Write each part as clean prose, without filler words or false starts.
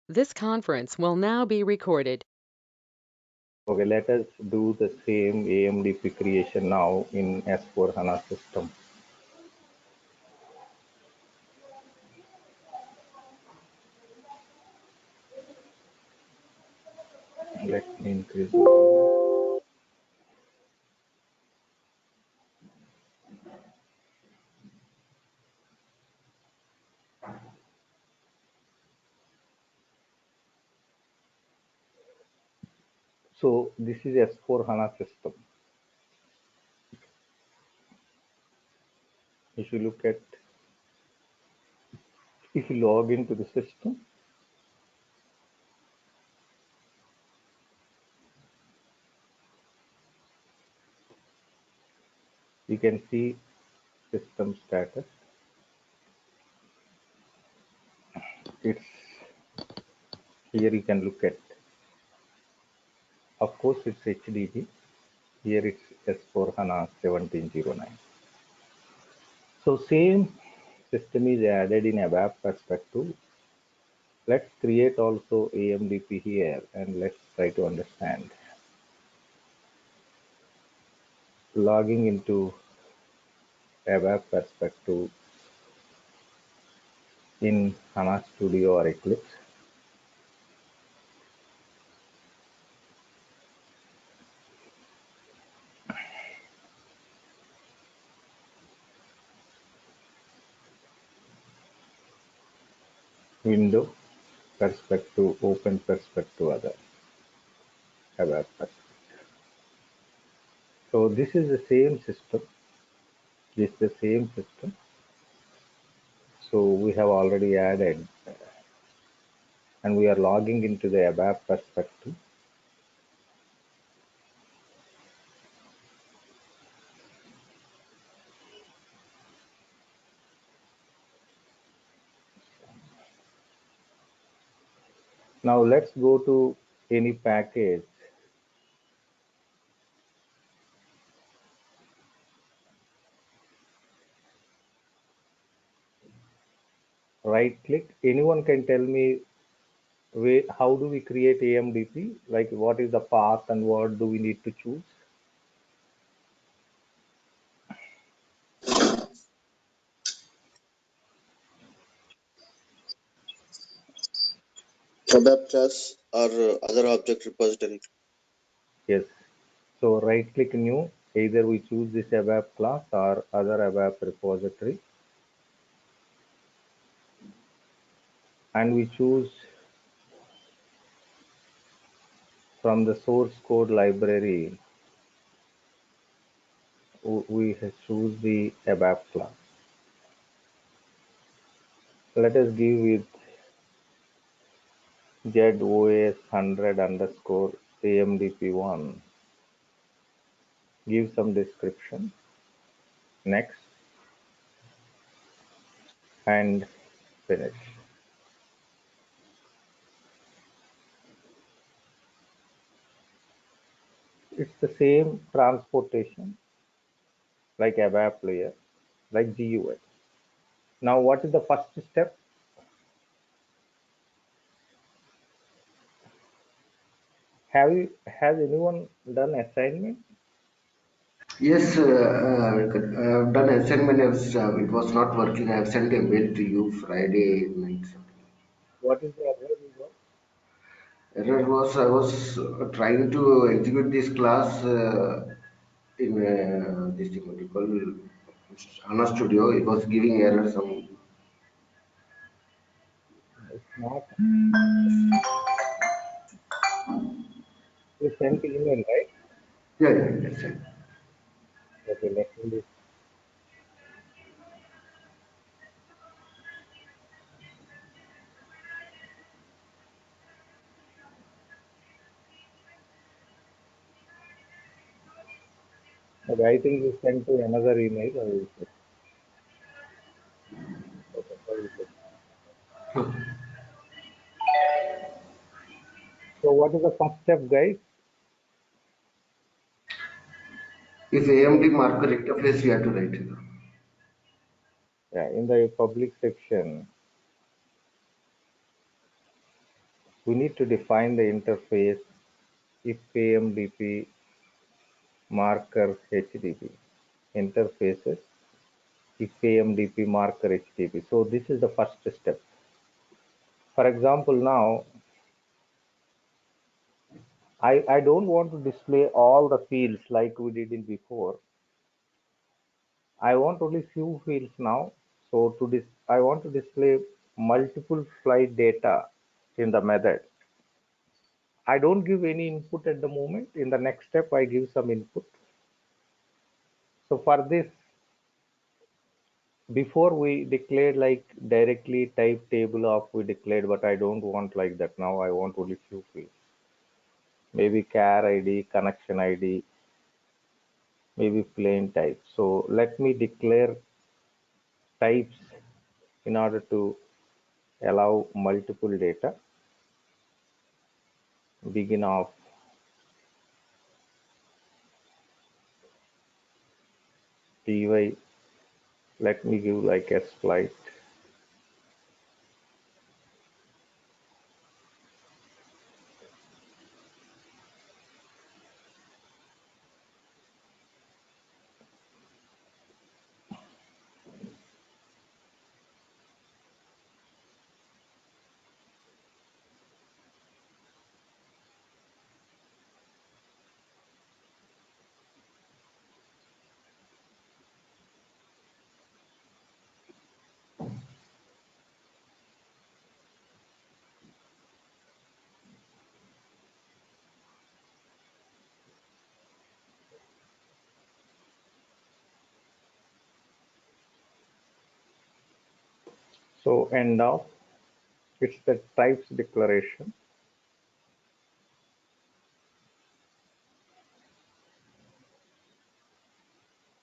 This conference will now be recorded. Okay, let us do the same AMDP creation now in S4 HANA system. Let me increase the volume. So this is S4 HANA system. If you look at, if you log into the system, you can see system status. It's here you can look at, of course it's HDB. Here it's S4 HANA 1709. So same system is added in ABAP perspective. Let's create also AMDP here and let's try to understand. Logging into ABAP perspective in HANA Studio or Eclipse. Window, perspective, open perspective, other ABAP perspective. So this is the same system. This is the same system. So we have already added and we are logging into the ABAP perspective. Now let's go to any package. Right click. Anyone can tell me how do we create AMDP? Like what is the path and what do we need to choose? ABAP class or other object repository. Yes. So right click new. Either we choose this ABAP class or other ABAP repository. And we choose from the source code library, we choose the ABAP class. Let us give with ZOS 100 underscore AMDP1. Give some description. Next. And finish. It's the same transportation like ABAP layer, like GUI. Now, what is the first step? Has anyone done assignment? Yes, I've done assignment. It was not working. I've sent a mail to you Friday night. What is the error you got? Error was I was trying to execute this class in this thing what you call HANA Studio. It was giving error some. It's not. You sent email, right? Yeah, yeah, that's it. Okay, let me. Okay, I think you sent to another email. I will check. Okay, I will check. So, what is the first step, guys? If AMD marker interface, we have to write it. Yeah, in the public section, we need to define the interface if AMDP marker HDP interfaces if AMDP marker HDP. So this is the first step. For example, now I don't want to display all the fields like we did in before. I want only few fields now. So I want to display multiple flight data in the method. I don't give any input at the moment. In the next step, I give some input. So for this, before we declared like directly type table of we declared, but I don't want like that now. I want only few fields. Maybe char ID, connection ID, maybe plain type. So let me declare types in order to allow multiple data. Begin of ty. Let me give like S flight. So end of, it's the types declaration.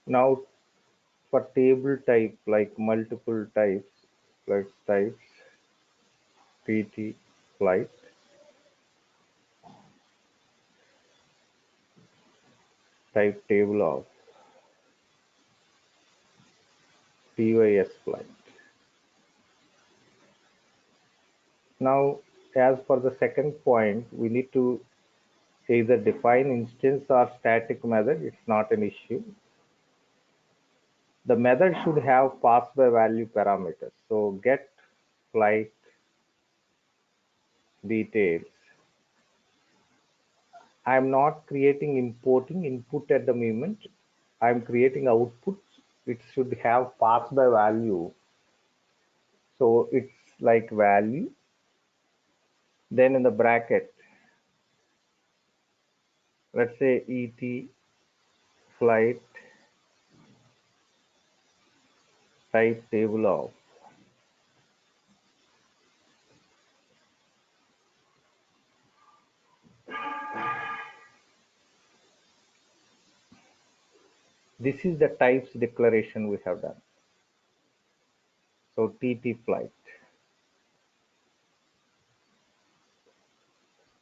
Now for table type, like multiple types, let's types pt flight type table of tys flight. Now, as for the second point, we need to either define instance or static method. It's not an issue. The method should have pass by value parameters. So get flight details. I'm not creating importing input at the moment. I'm creating output. It should have pass by value. So it's like value. Then in the bracket, let's say ET flight type table of. This is the types declaration we have done. So TT flight.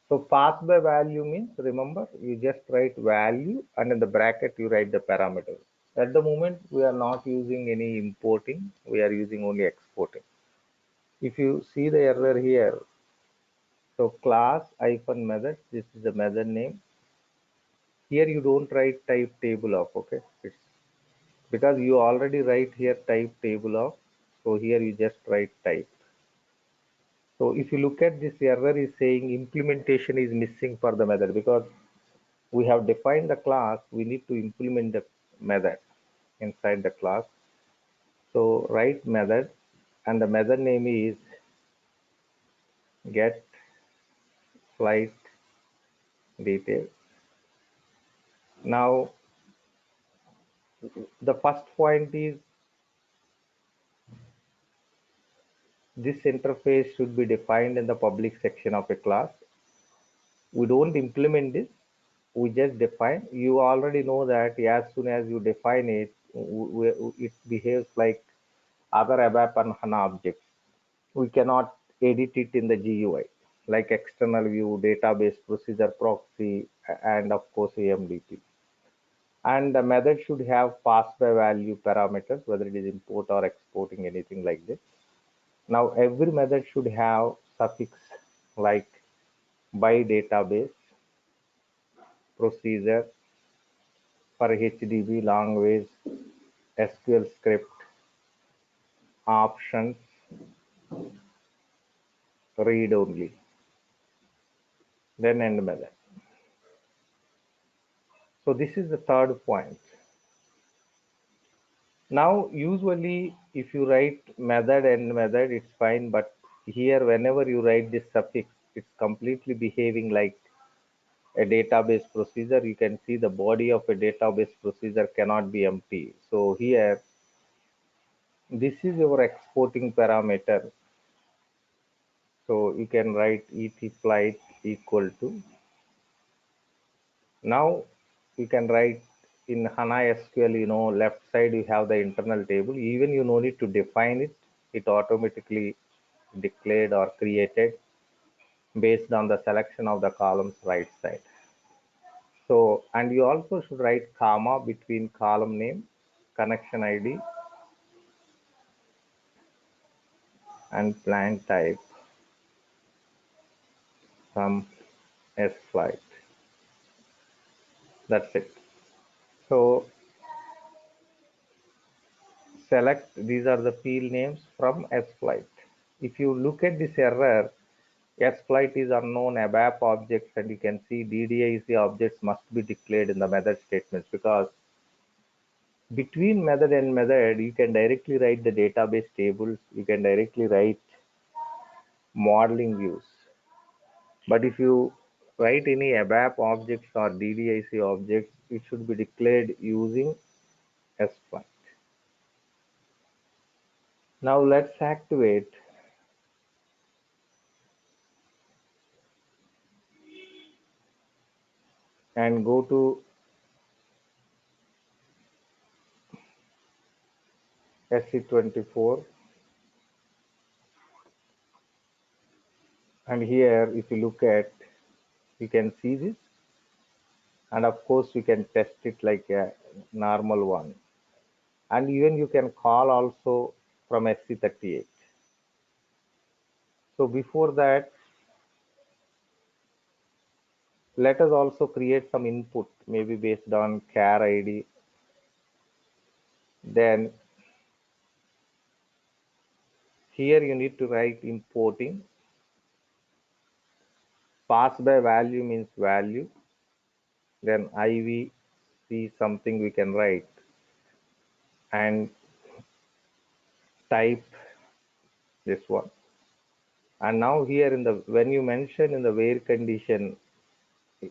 So path by value means, remember, you just write value and in the bracket you write the parameters. At the moment, we are not using any importing. We are using only exporting. If you see the error here, so class hyphen method, this is the method name. Here you don't write type table of, okay? It's because you already write here type table of. So here you just write type. So if you look at this error is saying implementation is missing for the method because we have defined the class, we need to implement the method inside the class. So write method and the method name is get flight details. Now the first point is this interface should be defined in the public section of a class. We don't implement this, we just define. You already know that as soon as you define it, it behaves like other ABAP and HANA objects. We cannot edit it in the GUI, like external view, database, procedure, proxy, and of course AMDP. And the method should have pass by value parameters, whether it is import or exporting, anything like this. Now every method should have suffix like by database, procedure for HDB, language, SQL script, options, read only, then end method. So this is the third point. Now, usually if you write method and method, it's fine, but here whenever you write this suffix, it's completely behaving like a database procedure. You can see the body of a database procedure cannot be empty. So here, this is your exporting parameter. So you can write et flight equal to. Now you can write in HANA SQL, left side you have the internal table. Even you no need to define it. It automatically declared or created based on the selection of the columns right side. So, and you also should write comma between column name, connection ID, and plant type from S flight. That's it. So select, these are the field names from S flight. If you look at this error, S flight is unknown ABAP objects, and you can see DDIC objects must be declared in the method statements, because between method and method, you can directly write the database tables, you can directly write modeling views. But if you write any ABAP objects or DDIC objects, it should be declared using S flight. Now let's activate and go to SC24, and here if you look at, you can see this, and of course you can test it like a normal one, and even you can call also from SC38. So before that, let us also create some input, maybe based on char ID. Then here you need to write importing. Pass by value means value. Then IV see something we can write, and type this one. And now here in the, when you mention in the where condition,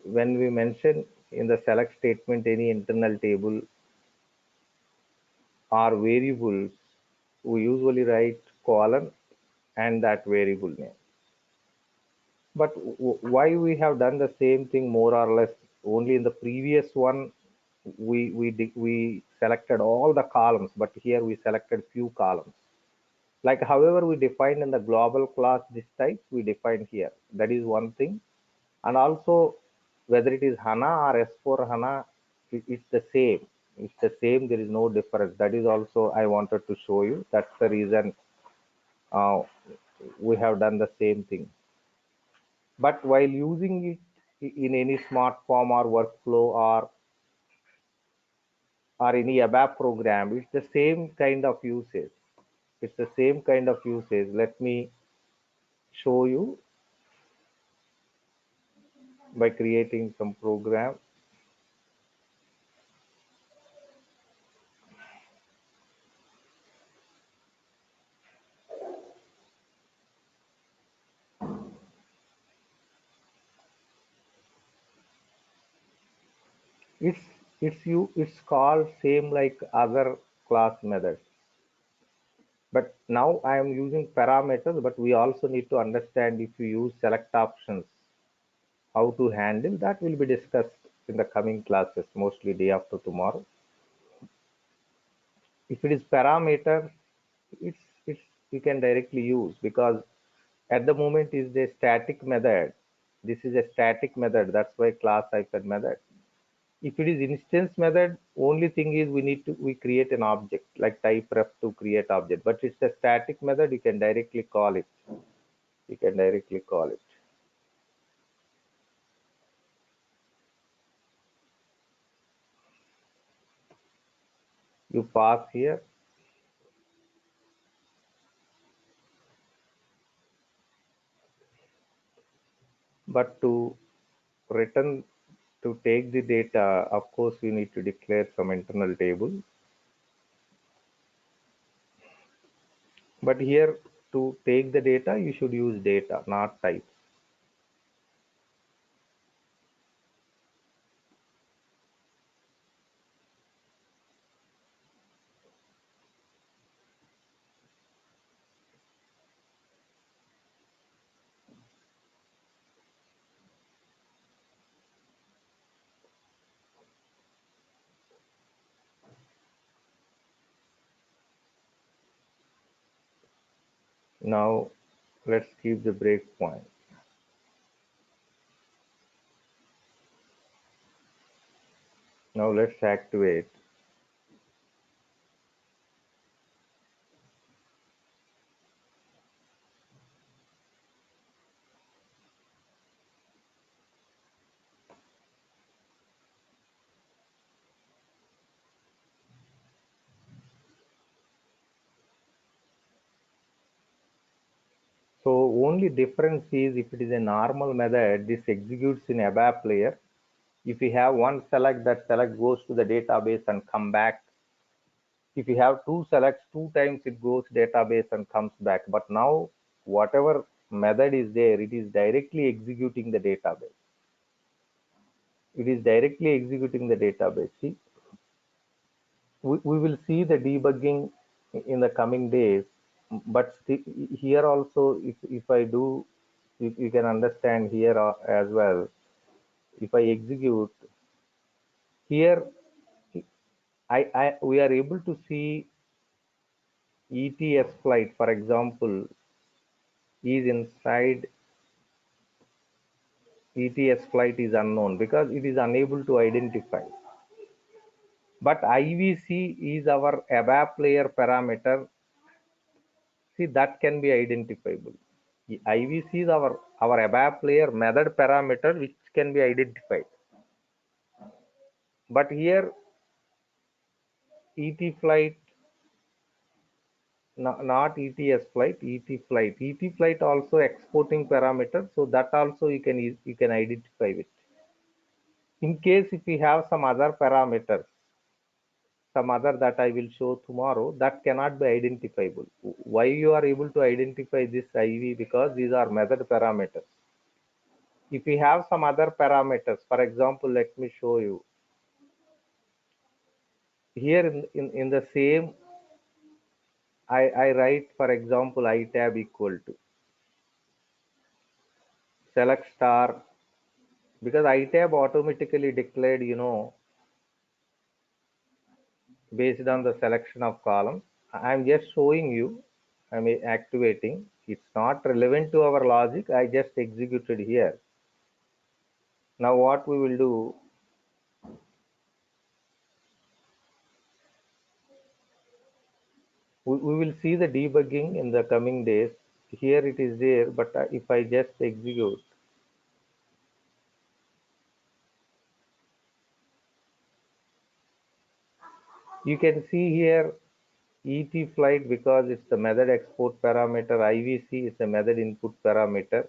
when we mention in the select statement any internal table or variables, we usually write colon and that variable name. But why we have done the same thing more or less? Only in the previous one we selected all the columns, but here we selected few columns. Like however we defined in the global class this type, we define here. That is one thing. And also whether it is HANA or S4 HANA, it's the same. It's the same. There is no difference. That is also I wanted to show you. That's the reason we have done the same thing. But while using it in any smart form or workflow or any ABAP program, it's the same kind of usage. It's the same kind of usage. Let me show you by creating some program. It's called same like other class methods. But now I am using parameters, but we also need to understand if you use select options, how to handle that will be discussed in the coming classes, mostly day after tomorrow. If it is parameter, it's you can directly use, because at the moment is a static method. This is a static method, that's why class hyphen method. If it is instance method, only thing is we create an object like type ref to create object, but it's a static method. You can directly call it. You pass here. But to return, to take the data, of course, you need to declare some internal table. But here, to take the data, you should use data, not type. Now, let's keep the breakpoint. Now, let's activate. So, only difference is if it is a normal method, this executes in ABAP layer. If you have one select, that select goes to the database and come back. If you have two selects, two times it goes database and comes back. But now, whatever method is there, it is directly executing the database. It is directly executing the database. See, we will see the debugging in the coming days. But here also, if I do, you can understand here as well. If I execute here, we are able to see ETS flight, for example, is inside. ETS flight is unknown because it is unable to identify. But IVC is our ABAP layer parameter. See, that can be identifiable. The IVC is our ABAP layer method parameter which can be identified. But here, ET flight, not ETS flight, ET flight. ET flight also exporting parameter, so that also you can identify with. In case if we have some other parameters, some other that I will show tomorrow, that cannot be identifiable. Why you are able to identify this IV? Because these are method parameters. If we have some other parameters, for example, let me show you. Here in the same, I write, for example, I tab equal to select star, because I tab automatically declared, based on the selection of columns. I'm just showing you, I'm activating. It's not relevant to our logic. I just executed here. Now what we will do, we will see the debugging in the coming days. Here it is there, but if I just execute, you can see here ET flight because it's the method export parameter. IVC is the method input parameter.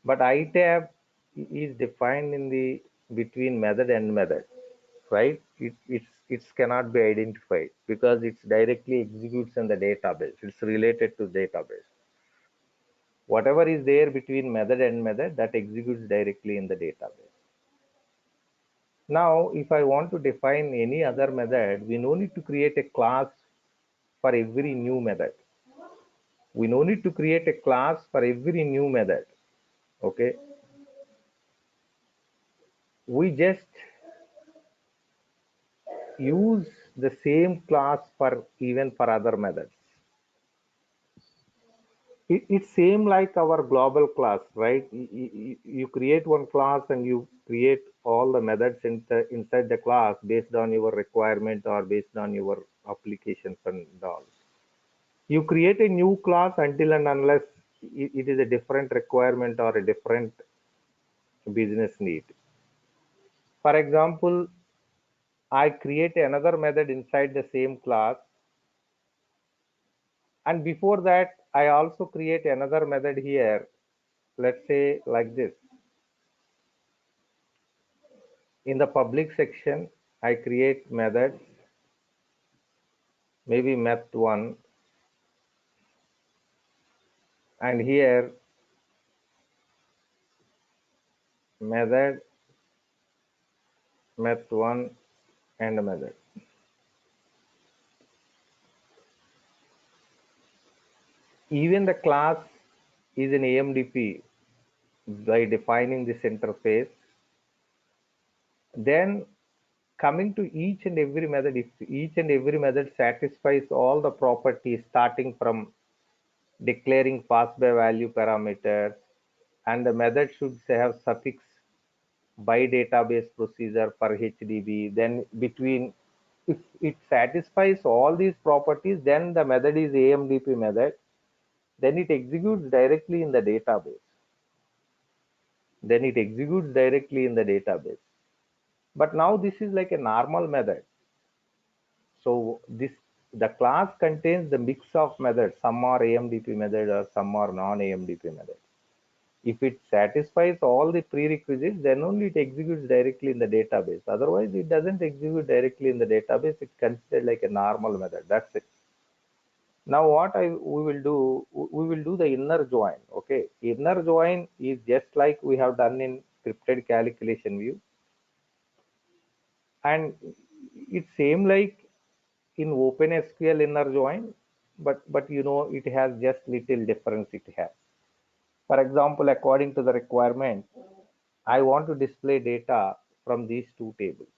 But ITAB is defined in the between method and method, right? It's cannot be identified because it's directly executes in the database. It's related to database. Whatever is there between method and method, that executes directly in the database. Now, if I want to define any other method, we no need to create a class for every new method. We no need to create a class for every new method. Okay. We just use the same class for even for other methods. It's same like our global class, right? You create one class and you create all the methods inside the class based on your requirement or based on your applications and all. You create a new class until and unless it is a different requirement or a different business need. For example, I create another method inside the same class, and before that I also create another method here. Let's say like this. In the public section, I create methods, maybe meth1, and here method meth1 and method. Even the class is in AMDP by defining this interface. Then coming to each and every method, if each and every method satisfies all the properties starting from declaring pass by value parameters, and the method should have suffix by database procedure per HDB, then between, if it satisfies all these properties, then the method is AMDP method, then it executes directly in the database. Then it executes directly in the database. But now this is like a normal method. So this, the class contains the mix of methods. Some are AMDP method or some are non-AMDP method. If it satisfies all the prerequisites, then only it executes directly in the database. Otherwise, it doesn't execute directly in the database. It's considered like a normal method. That's it. Now what we will do, we will do the inner join. Okay, inner join is just like we have done in scripted calculation view, and it's same like in OpenSQL inner join, but you know it has just little difference it has. For example, according to the requirement, I want to display data from these two tables.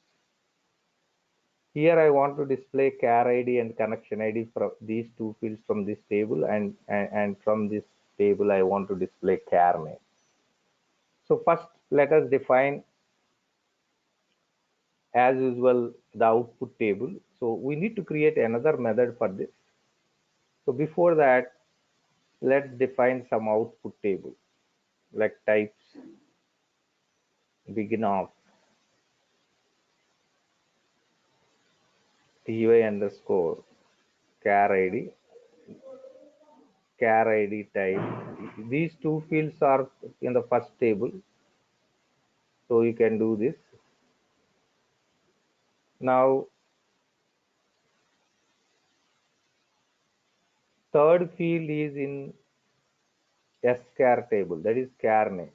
Here I want to display char ID and connection ID from these two fields from this table, and from this table I want to display char name. So first let us define as usual the output table. So we need to create another method for this. So before that, let's define some output table like types begin of ty underscore char ID type. These two fields are in the first table, so you can do this. Now third field is in schar table, that is char name.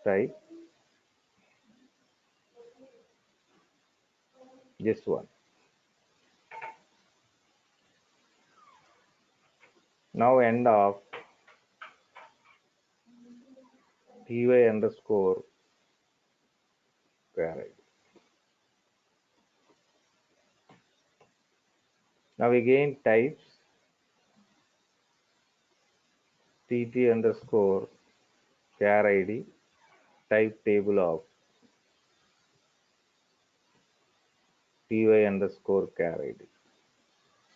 Type this one. Now end of ty underscore char ID. Now again types tt underscore char ID type table of ty underscore char ID.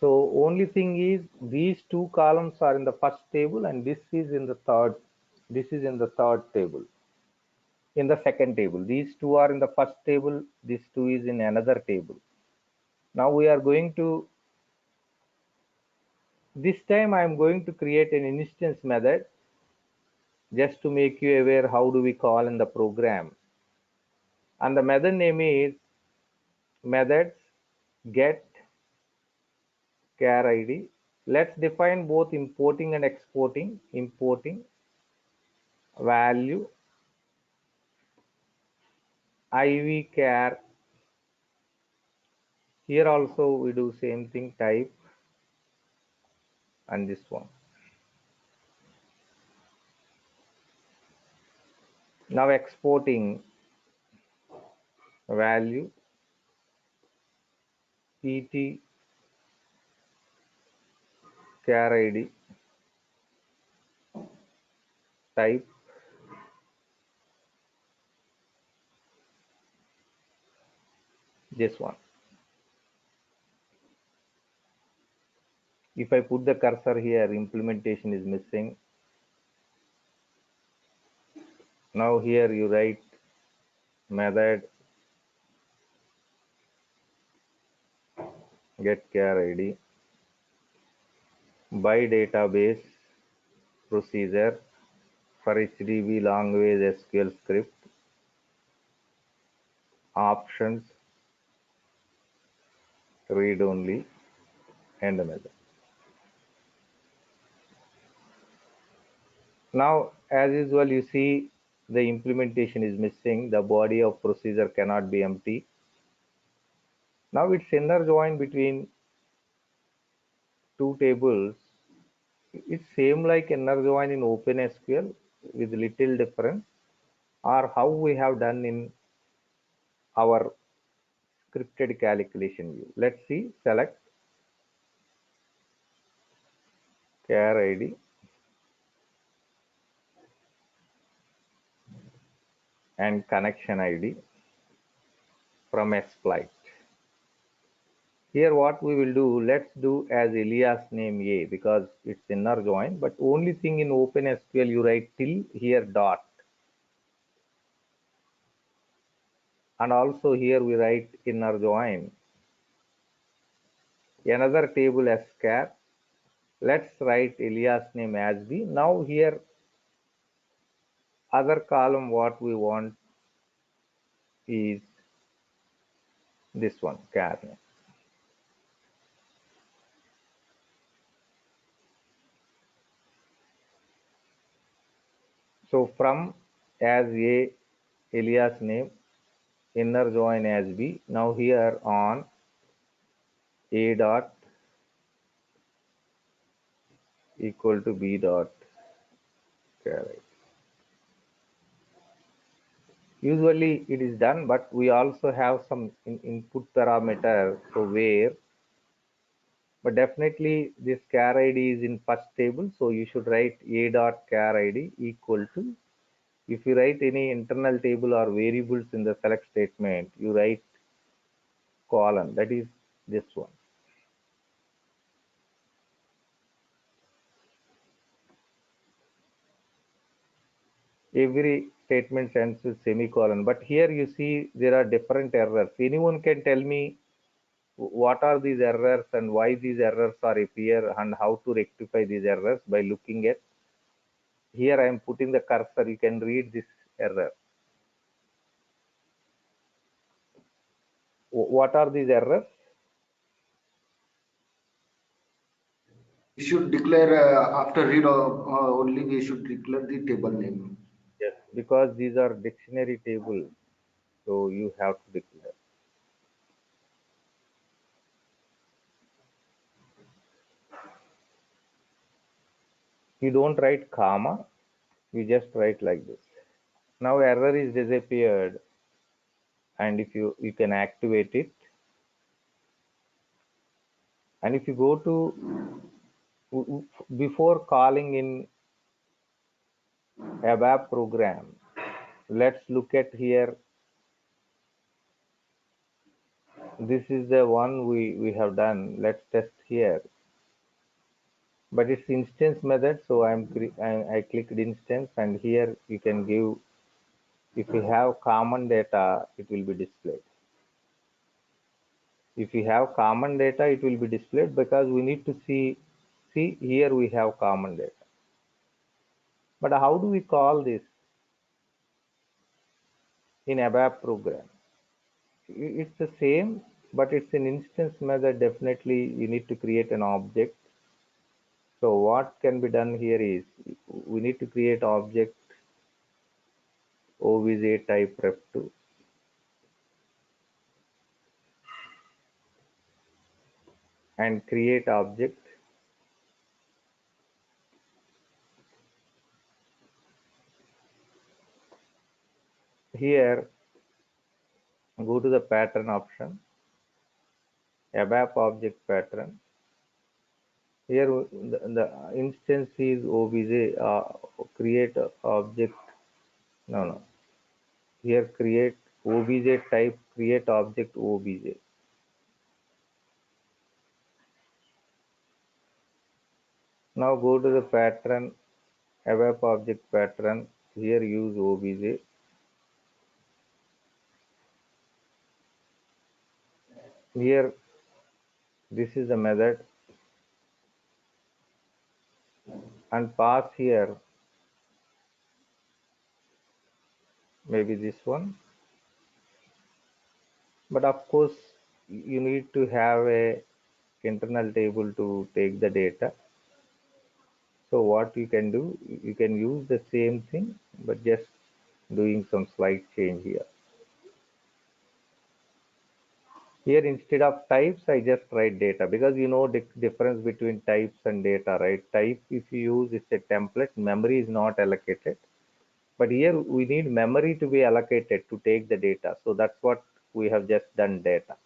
So only thing is these two columns are in the first table and this is in the third. This is in the third table. In the second table, these two are in the first table. This two is in another table. Now we are going to, this time I am going to create an instance method just to make you aware how do we call in the program. And the method name is methods get char ID. Let's define both importing and exporting. Importing value iv char. Here also we do same thing, type and this one. Now exporting value pt char ID type this one. If I put the cursor here, implementation is missing. Now here you write method get char id by database procedure for HDB language SQL script options read only end method. Now, as usual, you see the implementation is missing. The body of procedure cannot be empty. Now it's inner join between two tables. It's same like inner join in OpenSQL with little difference, or how we have done in our scripted calculation view. Let's see, select char ID and connection ID from SPLIT. Here what we will do, let's do as alias name A because it's inner join, but only thing in OpenSQL you write till here dot. And also here we write inner join. Another table as char. Let's write alias name as B. Now here other column what we want is this one, char name. So from as A alias name, inner join as B. Now here on A dot equal to B dot char. Usually it is done, but we also have some input parameter. So where, but definitely this char ID is in first table. So you should write A dot char ID equal to, if you write any internal table or variables in the select statement, you write colon, that is this one. Every statement ends with semicolon, but here you see there are different errors. Anyone can tell me what are these errors and why these errors are appear and how to rectify these errors by looking at here. I am putting the cursor, you can read this error. What are these errors? We should declare after read only we should declare the table name. Yes, because these are dictionary tables, so you have to declare. You don't write comma, you just write like this. Now error is disappeared, and if you can activate it, and if you go to before calling in ABAP program, let's look at here. This is the one we have done. Let's test here, but it's instance method, so I clicked instance, and here you can give, if you have common data it will be displayed. If you have common data it will be displayed, because we need to see here we have common data. But how do we call this in ABAP program? It's the same, but it's an instance method. Definitely you need to create an object. So what can be done here is we need to create object obj type ref2, and create object. Here go to the pattern option, ABAP object pattern. Here the instance is obj, create object. No. Here create obj type, create object obj. Now go to the pattern, ABAP object pattern. Here use OBJ. Here, this is the method, and pass here maybe this one. But of course, you need to have a internal table to take the data. So what you can do, you can use the same thing, but just doing some slight change here. Here instead of types, I just write data, because you know the difference between types and data, right? Type, if you use, it's a template, memory is not allocated. But here we need memory to be allocated to take the data. So that's what we have just done, data.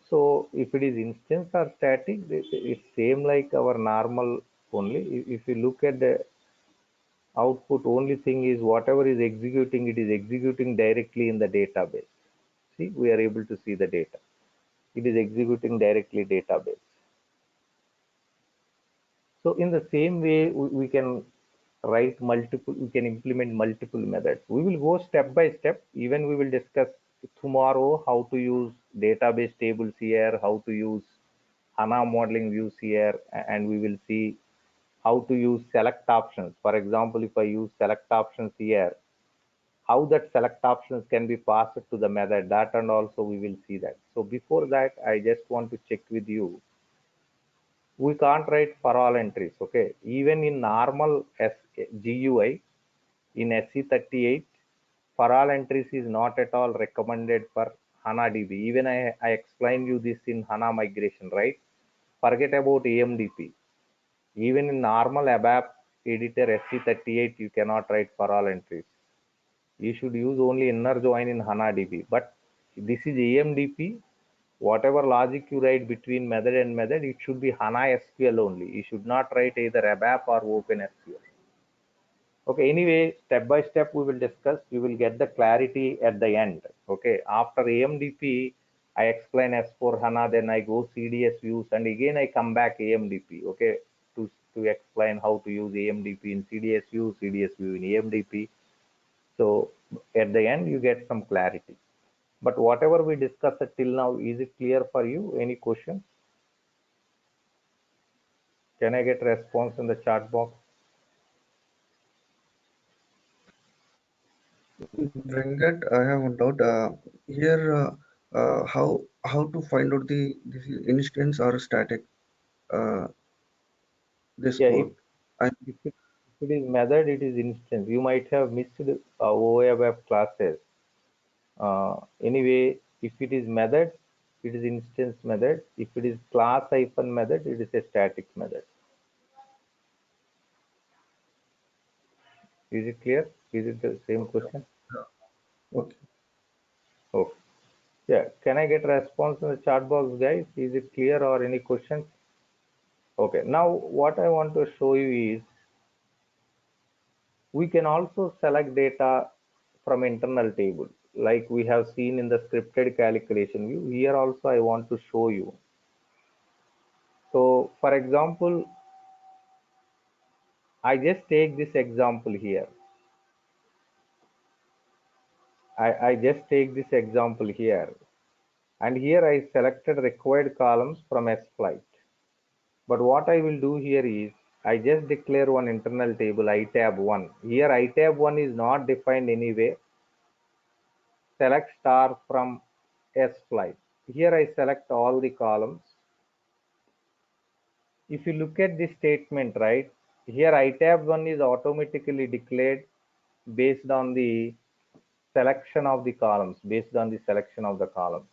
So if it is instance or static, it's same like our normal only. If you look at the output, only thing is whatever is executing, it is executing directly in the database. See, we are able to see the data. It is executing directly database. So in the same way, we can write multiple, we can implement multiple methods. We will go step by step. Even we will discuss tomorrow how to use database tables here, how to use HANA modeling views here, and we will see how to use select options. For example, if I use select options here, how that select options can be passed to the method, that and also we will see that. So before that, I just want to check with you, we can't write for all entries. Okay, even in normal GUI in SE38, for all entries is not at all recommended for HANA DB. Even I explained you this in HANA migration, right? Forget about AMDP. Even in normal ABAP editor SE38, you cannot write for all entries. You should use only inner join in HANA DB. But this is AMDP. Whatever logic you write between method and method, it should be HANA SQL only. You should not write either ABAP or OpenSQL. Okay, anyway, step by step we will discuss. You will get the clarity at the end. Okay, after AMDP, I explain S4 HANA, then I go CDS views, and again I come back AMDP. Okay, to explain how to use AMDP in CDS view, CDS view in AMDP. So at the end, you get some clarity. But whatever we discussed till now, is it clear for you? Any questions? Can I get response in the chat box? Venkat, I have one doubt. Here, how to find out the this is instance or static? Uh, this Yeah, if code. I if it, if it is method, it is instance. You might have missed OABAP classes. Anyway, if it is method, it is instance method. If it is class hyphen method, it is a static method. Is it clear? Is it the same okay. question? Okay. Okay. Yeah. Can I get response in the chat box, guys? Is it clear or any questions? Okay. Now, what I want to show you is we can also select data from internal table, like we have seen in the scripted calculation view. Here also I want to show you. So for example, I just take this example here. I just take this example here, and here I selected required columns from SFlight. But what I will do here is I just declare one internal table itab1. Here itab1 is not defined anyway. Select star from SFlight. Here I select all the columns. If you look at this statement, right, here itab1 is automatically declared based on the selection of the columns, based on the selection of the columns.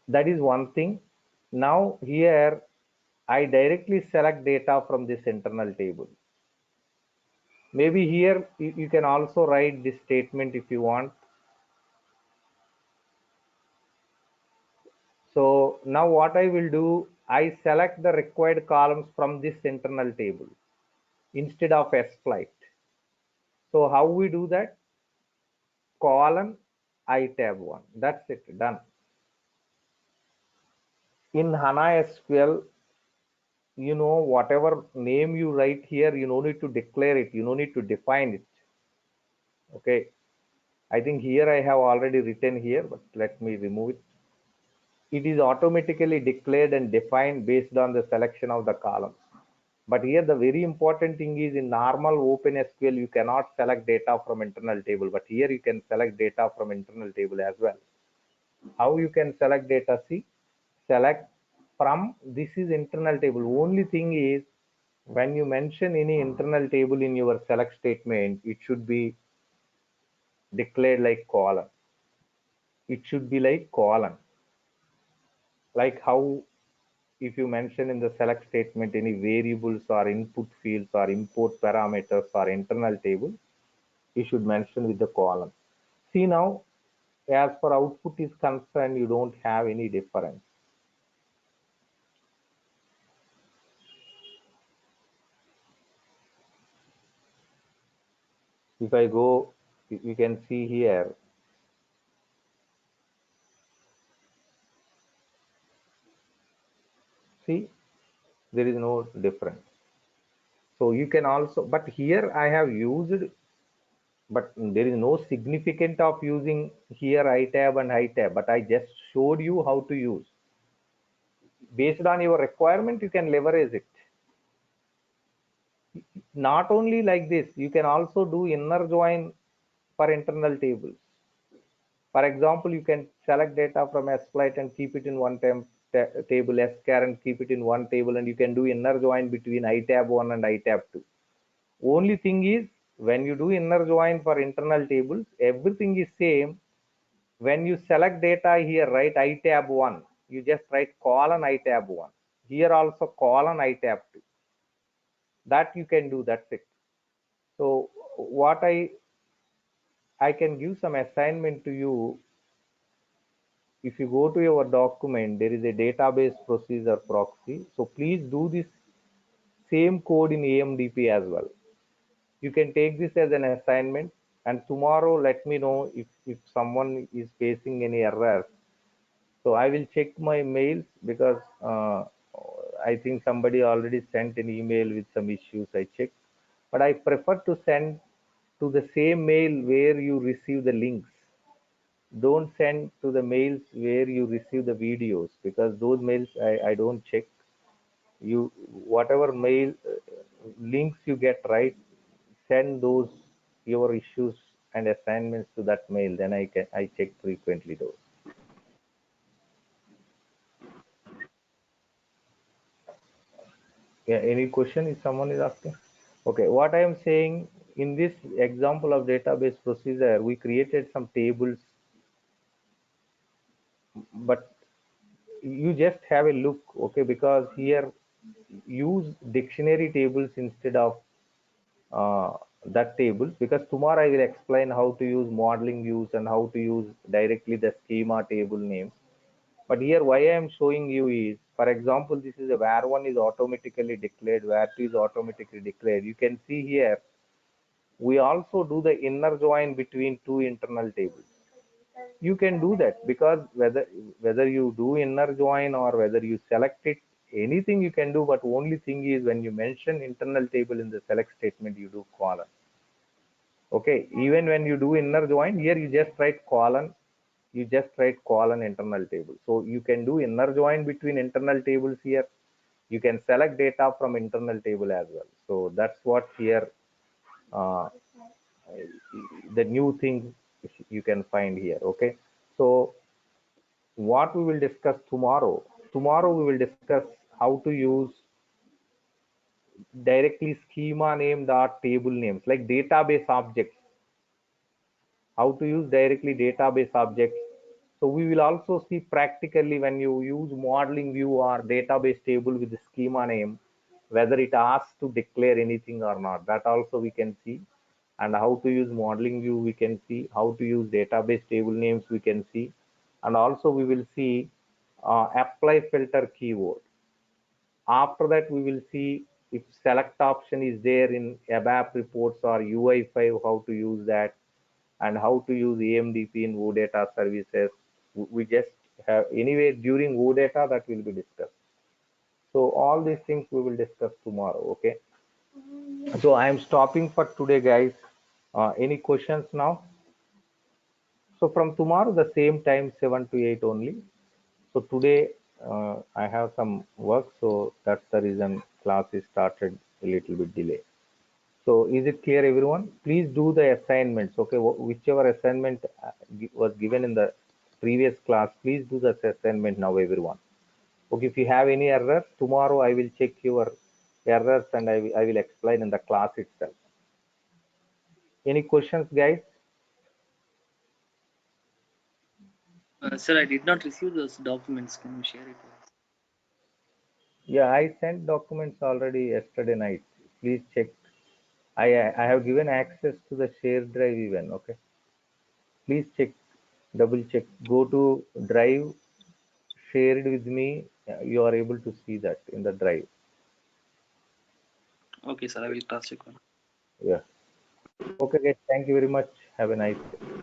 That is one thing. Now here I directly select data from this internal table. Maybe here you can also write this statement if you want. So now what I will do, I select the required columns from this internal table instead of SFlight. So how we do that? Colon I tab 1. That's it, done. in HANA SQL, whatever name you write here, you no need to declare it, you no need to define it. Okay, I think here I have already written here, but let me remove it. It is automatically declared and defined based on the selection of the columns. But here the very important thing is, in normal open SQL, you cannot select data from internal table, but here you can select data from internal table as well. How you can select data? See, select from, this is internal table. Only thing is, when you mention any internal table in your select statement, it should be declared like column. It should be like column. Like how if you mention in the select statement any variables or input fields or import parameters or internal table, you should mention with the column. See now, as for output is concerned, you don't have any difference. If I go, you can see here, see, there is no difference. So you can also, but here I have used, but there is no significant of using here iTab and iTab, but I just showed you how to use. Based on your requirement, you can leverage it. Not only like this, you can also do inner join for internal tables. For example, you can select data from SPLIT and keep it in one table, SCAR and keep it in one table, and you can do inner join between iTab 1 and iTab 2. Only thing is, when you do inner join for internal tables, everything is same. When you select data here, write iTab 1, you just write colon iTab 1. Here also colon iTab 2. That you can do, that's it. So what I can give some assignment to you. If you go to your document, there is a database procedure proxy. So please do this same code in AMDP as well. You can take this as an assignment, and tomorrow let me know if someone is facing any errors. So I will check my mails, because I think somebody already sent an email with some issues. I check, but I prefer to send to the same mail where you receive the links. Don't send to the mails where you receive the videos, because those mails I don't check. You, whatever mail links you get, right, send those your issues and assignments to that mail, then I check frequently those. Yeah, any question if someone is asking? Okay, what I am saying, in this example of database procedure, we created some tables, but you just have a look, okay, because here use dictionary tables instead of uh, that tables, because tomorrow I will explain how to use modeling views and how to use directly the schema table names. But here why I am showing you is, for example, this is a where one is automatically declared, where two is automatically declared. You can see here we also do the inner join between two internal tables. You can do that, because whether you do inner join or whether you select it, anything you can do, but only thing is, when you mention internal table in the select statement, you do colon. Okay, even when you do inner join, here you just write colon, you just write colon internal table. So you can do inner join between internal tables here. You can select data from internal table as well. So that's what here uh, the new thing you can find here. Okay, so what we will discuss tomorrow we will discuss how to use directly schema name dot table names, like database objects, how to use directly database objects. So we will also see practically, when you use modeling view or database table with the schema name, whether it asks to declare anything or not. That also we can see. And how to use modeling view we can see. How to use database table names we can see. And also we will see apply filter keyword. After that, we will see if select option is there in ABAP reports or UI5, how to use that, and how to use AMDP in OData services. We just have anyway during OData that will be discussed. So all these things we will discuss tomorrow. Okay. So I am stopping for today, guys. Any questions now? So from tomorrow, the same time, 7 to 8 only. So today, I have some work, so that's the reason class is started a little bit delay. So is it clear, everyone? Please do the assignments. Okay, whichever assignment was given in the previous class, please do the assignment now, everyone. Okay, if you have any errors, tomorrow I will check your errors and I will explain in the class itself. Any questions, guys? Sir, I did not receive those documents. Can you share it with us? Yeah, I sent documents already yesterday night. Please check. I have given access to the shared drive even. Okay, please check, double check. Go to drive shared with me. You are able to see that in the drive. Okay, sir, I will cross check. Yeah. Okay, guys. Thank you very much. Have a nice day.